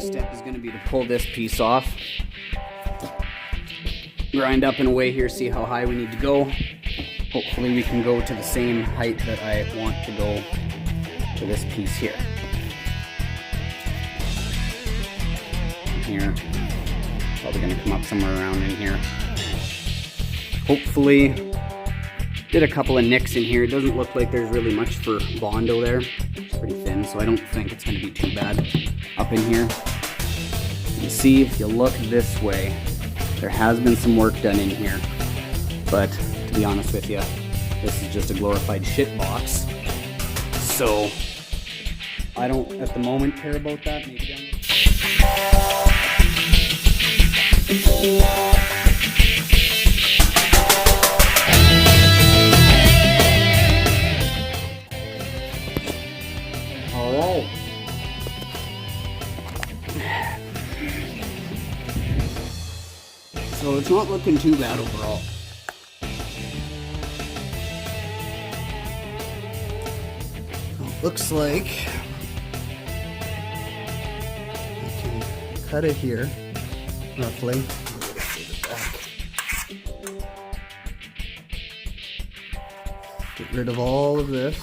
next step is going to be to pull this piece off. Grind up and away here, see how high we need to go. Hopefully we can go to the same height that I want to go to this piece here. Here. Probably going to come up somewhere around in here. Hopefully, did a couple of nicks in here. It doesn't look like there's really much for Bondo there. It's pretty thin, so I don't think it's going to be too bad up in here. You see, if you look this way, there has been some work done in here. But to be honest with you, this is just a glorified shit box. So I don't at the moment care about that. Maybe down Alright. So it's not looking too bad overall. Looks like I can cut it here, roughly. Get rid of all of this.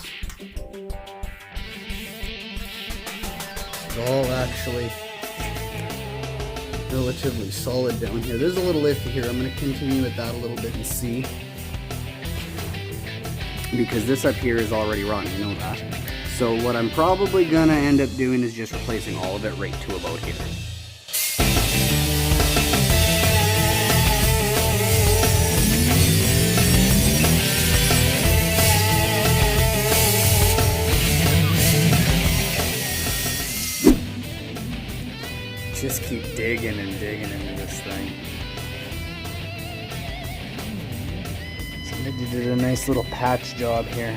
It's all actually relatively solid down here. There's a little iffy here. I'm going to continue with that a little bit and see. Because this up here is already run, you know that. So what I'm probably going to end up doing is just replacing all of it right to about here. Just keep digging and digging into this thing. Somebody did a nice little patch job here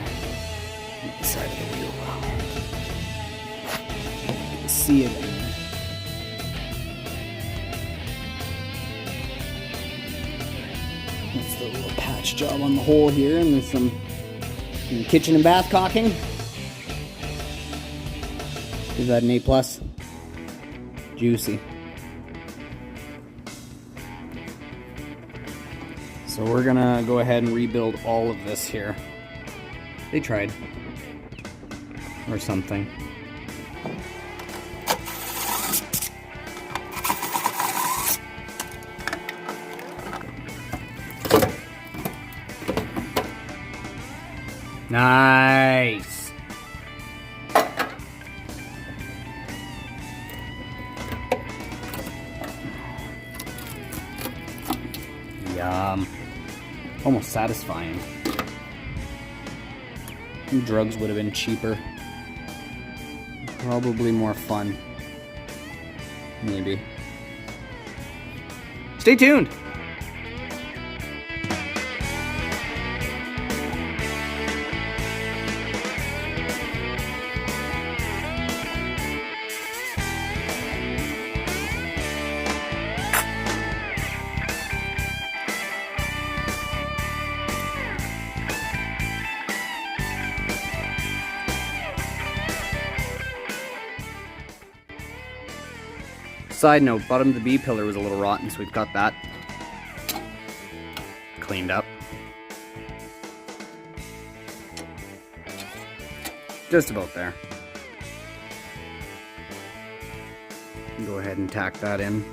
on the side of the wheel. You can see it in there. That's the little patch job on the hole here, and there's some kitchen and bath caulking. Is that an A+? Juicy. So we're gonna go ahead and rebuild all of this here. They tried. Or something. Nice. Yum. Almost satisfying. Drugs would have been cheaper. Probably more fun. Maybe. Stay tuned! Side note, bottom of the B pillar was a little rotten, so we've got that cleaned up. Just about there. Go ahead and tack that in.